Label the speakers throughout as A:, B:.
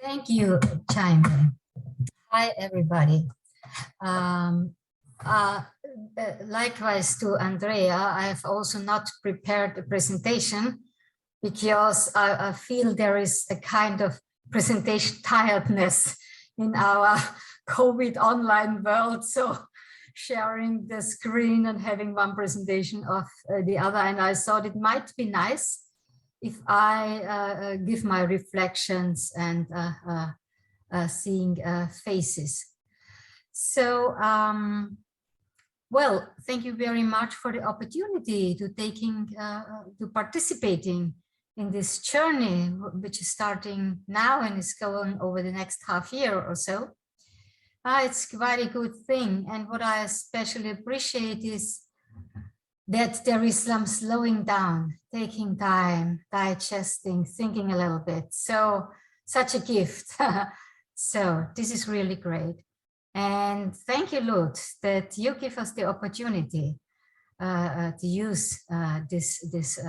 A: Thank you, Chime. Hi, everybody. Um, Likewise to Andrea, I have also not prepared a presentation because I feel there is a kind of presentation tiredness in our COVID online world. So sharing the screen and having one presentation of the other. And I thought it might be nice if I give my reflections and seeing faces. So, well, thank you very much for the opportunity to participating in this journey, which is starting now and is going over the next half year or so. It's quite a good thing. And what I especially appreciate is that there is some slowing down, taking time, digesting, thinking a little bit. So such a gift. So this is really great. And thank you, Loet, that you give us the opportunity to use this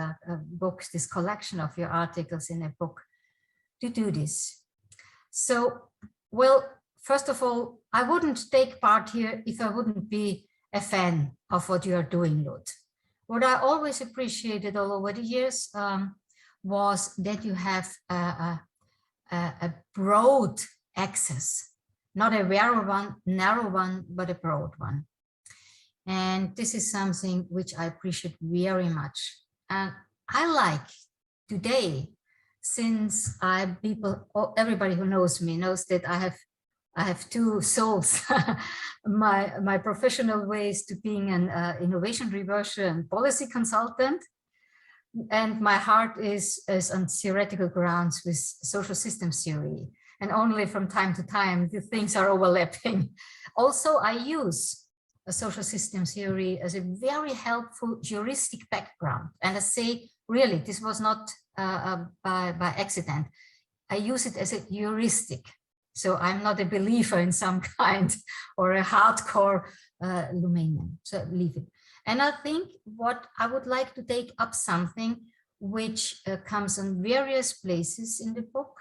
A: book, this collection of your articles in a book to do this. So, well, first of all, I wouldn't take part here if I wouldn't be a fan of what you are doing, Loet. What I always appreciated all over the years was that you have a broad access, not a very narrow one, but a broad one. And this is something which I appreciate very much. And I like today, since everybody who knows me knows that I have two souls. my professional ways to being an innovation reversion policy consultant, and my heart is on theoretical grounds with social systems theory. And only from time to time, the things are overlapping. Also, I use a social systems theory as a very helpful heuristic background. And I say, really, this was not by accident. I use it as a heuristic. So I'm not a believer in some kind or a hardcore Lumanian. So leave it. And I think what I would like to take up something which comes in various places in the book,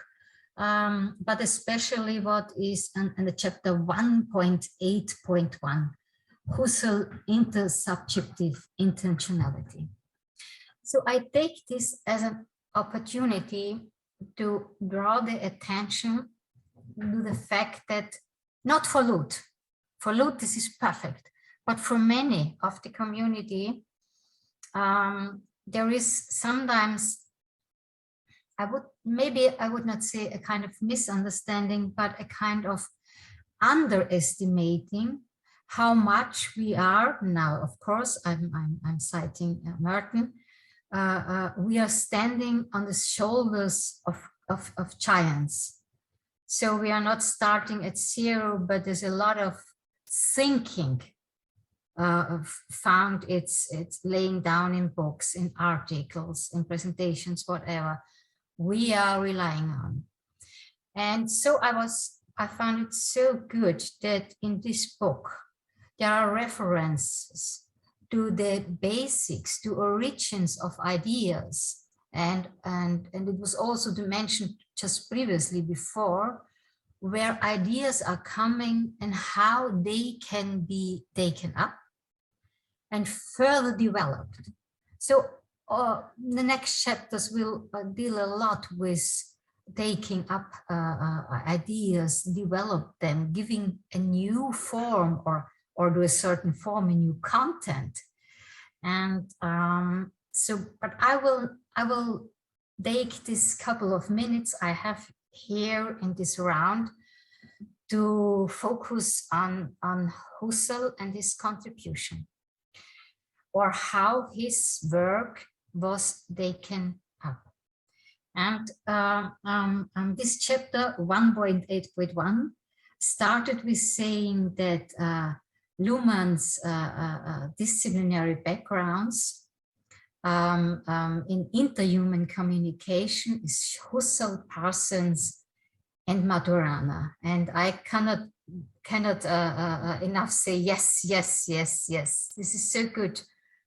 A: but especially what is in the chapter 1.8.1, Husserl intersubjective intentionality. So I take this as an opportunity to draw the attention to the fact that not for Loet this is perfect, but for many of the community, there is sometimes, I would not say a kind of misunderstanding, but a kind of underestimating how much we are now. Of course, I'm citing Merton. We are standing on the shoulders of giants. So we are not starting at zero, but there's a lot of thinking found it's laying down in books, in articles, in presentations, whatever we are relying on. And so I found it so good that in this book, there are references to the basics, to origins of ideas. And it was also mentioned just previously before, where ideas are coming and how they can be taken up and further developed. So the next chapters will deal a lot with taking up ideas, develop them, giving a new form or to a certain form, a new content. And but I will take this couple of minutes I have here in this round to focus on Husserl and his contribution, or how his work was taken up. And this chapter 1.8.1 started with saying that Luhmann's disciplinary backgrounds in interhuman communication is Husserl, Parsons, and Maturana. And I cannot enough say yes, yes, yes, yes. This is so good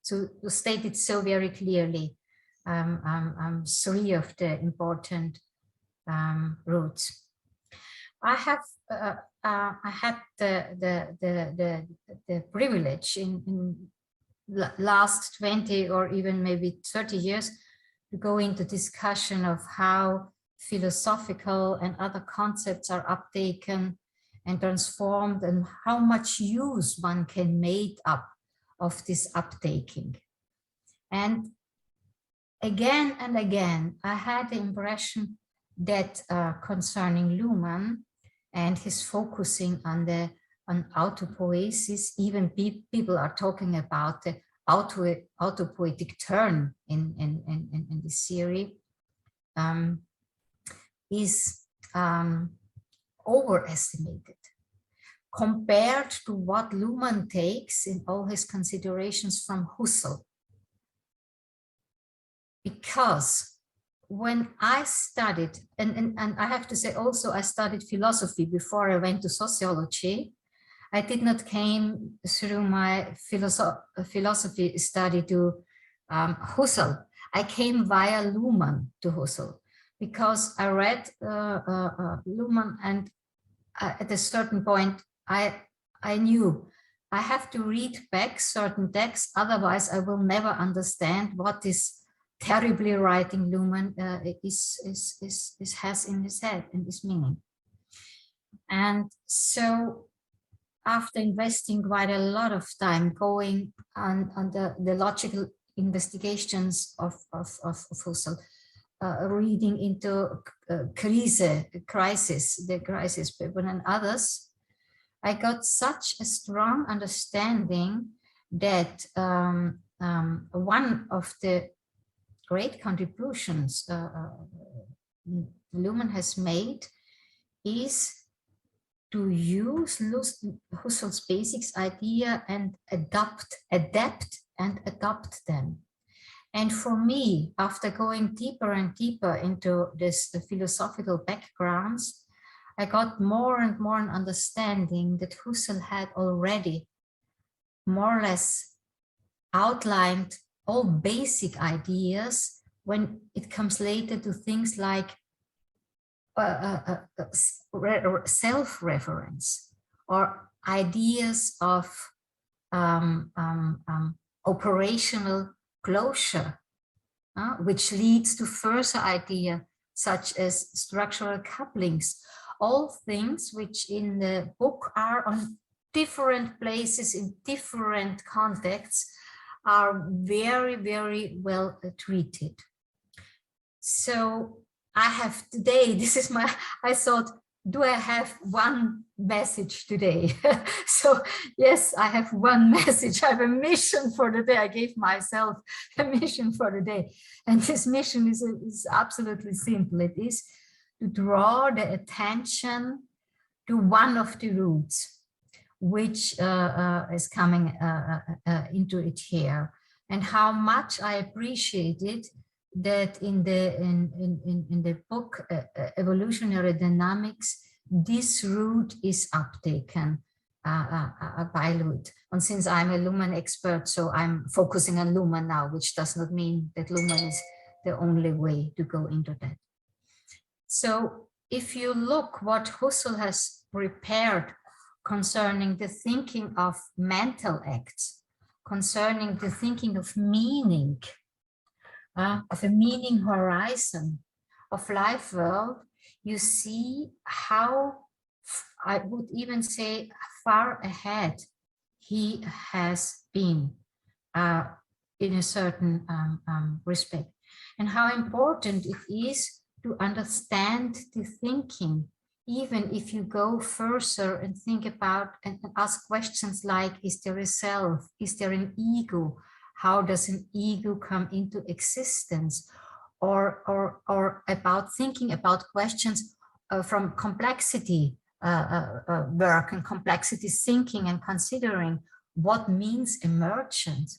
A: to state it so very clearly. Three of the important roots. I have I had the privilege in last 20 or even maybe 30 years to go into discussion of how philosophical and other concepts are uptaken and transformed, and how much use one can make up of this uptaking. And again, I had the impression that concerning Luhmann and his focusing on autopoiesis, even people are talking about the autopoietic turn in this theory, is overestimated compared to what Luhmann takes in all his considerations from Husserl. Because when I studied, and I have to say also, I studied philosophy before I went to sociology. I did not came through my philosophy study to Husserl. I came via Luhmann to Husserl, because I read Luhmann, and at a certain point I knew I have to read back certain texts, otherwise I will never understand what this terribly writing Luhmann has in his head and his meaning. And so after investing quite a lot of time going on the logical investigations of Husserl, reading into crisis, the crisis paper and others, I got such a strong understanding that one of the great contributions Luhmann has made is to use Husserl's basics idea and adapt and adopt them. And for me, after going deeper and deeper into the philosophical backgrounds, I got more and more an understanding that Husserl had already more or less outlined all basic ideas when it comes later to things like self-reference or ideas of operational closure, which leads to further ideas such as structural couplings, all things which in the book are on different places in different contexts are very, very well treated. So I have today, this is my, I thought, do I have one message today? So yes, I have one message. I have a mission for the day. I gave myself a mission for the day. And this mission is absolutely simple. It is to draw the attention to one of the roots, which is coming into it here, and how much I appreciated that in the book Evolutionary Dynamics, this root is uptaken by Loet. And since I'm a Luhmann expert, so I'm focusing on Luhmann now, which does not mean that Luhmann is the only way to go into that. So if you look what Husserl has prepared concerning the thinking of mental acts, concerning the thinking of meaning, of a meaning horizon, of life world, you see how, I would even say, far ahead he has been in a certain respect, and how important it is to understand the thinking, even if you go further and think about and ask questions like, is there a self? Is there an ego? How does an ego come into existence? Or about thinking about questions from complexity work and complexity thinking, and considering what means emergent.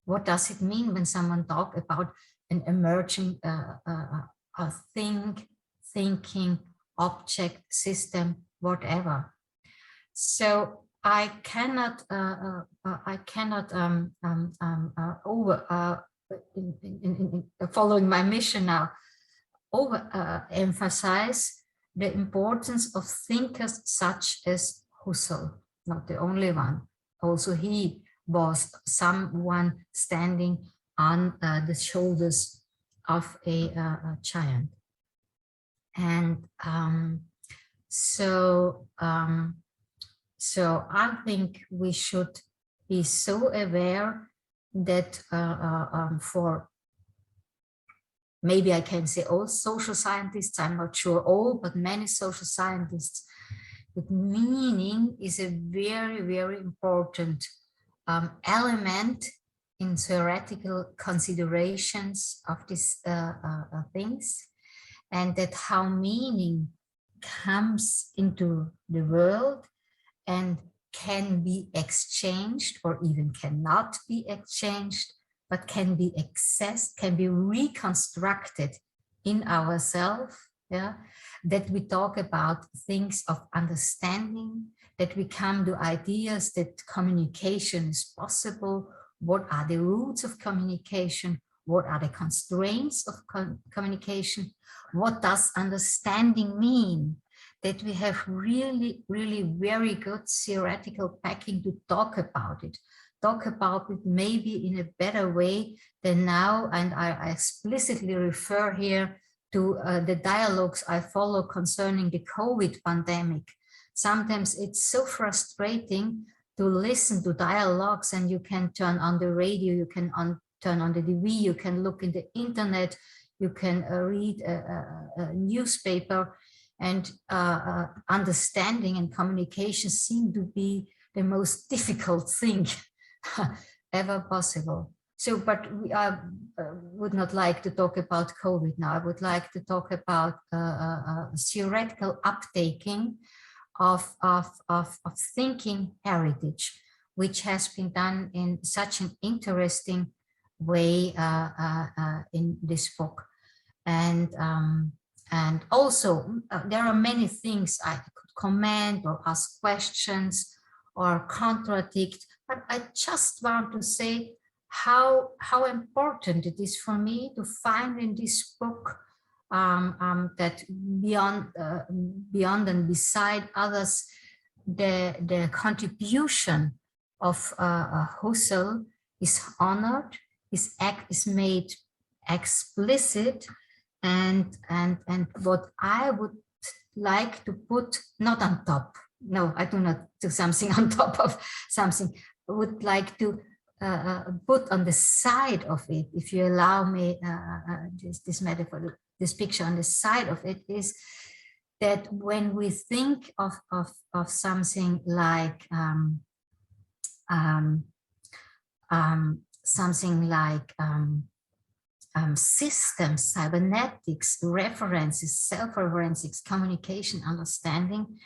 A: What does it mean when someone talks about an emerging thinking, object, system, whatever? So I cannot following my mission now, emphasize the importance of thinkers such as Husserl, not the only one. Also he was someone standing on the shoulders of a giant. And so I think we should be so aware that for, maybe I can say all social scientists, I'm not sure all, but many social scientists, that meaning is a very, very important element in theoretical considerations of these things, and that how meaning comes into the world and can be exchanged, or even cannot be exchanged, but can be accessed, can be reconstructed in ourselves. Yeah, that we talk about things of understanding, that we come to ideas that communication is possible. What are the roots of communication? What are the constraints of communication? What does understanding mean? That we have really, really very good theoretical backing to talk about it maybe in a better way than now. And I explicitly refer here to the dialogues I follow concerning the COVID pandemic. Sometimes it's so frustrating to listen to dialogues, and you can turn on the radio, you can turn on the TV, you can look in the internet, you can read a newspaper, and understanding and communication seem to be the most difficult thing ever possible. So, but we would not like to talk about COVID now. I would like to talk about theoretical uptaking of thinking heritage, which has been done in such an interesting way in this book. And also there are many things I could comment or ask questions or contradict, but I just want to say how important it is for me to find in this book that beyond and beside others, the contribution of Husserl is honored, is made explicit, and what I would like to put not on top. No, I do not do something on top of something. I would like to put on the side of it, if you allow me this metaphor, this picture on the side of it, is that when we think of something like systems, cybernetics, references, self-references, communication, understanding,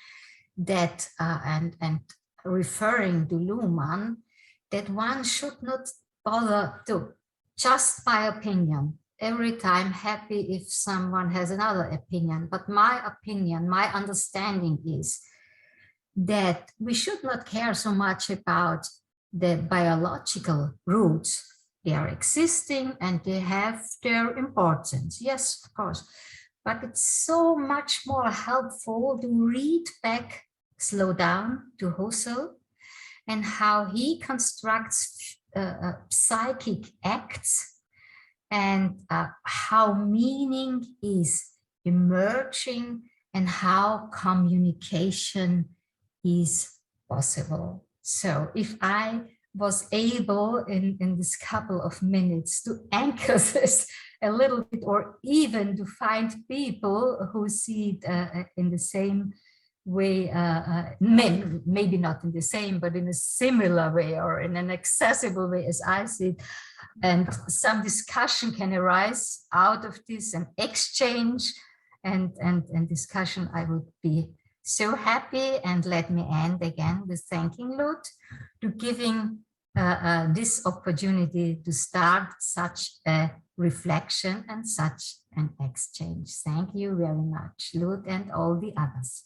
A: that and referring to Luhmann, that one should not bother to just by opinion every time happy if someone has another opinion. But my opinion, my understanding is that we should not care so much about the biological roots. They are existing and they have their importance. Yes, of course. But it's so much more helpful to read back, slow down to Husserl, and how he constructs psychic acts, and how meaning is emerging, and how communication is possible. So if I was able in this couple of minutes to anchor this a little bit, or even to find people who see it in the same way, maybe not in the same, but in a similar way or in an accessible way as I see it, and some discussion can arise out of this, and exchange and discussion, I would be so happy. And let me end again with thanking Loet to giving this opportunity to start such a reflection and such an exchange. Thank you very much, Loet, and all the others.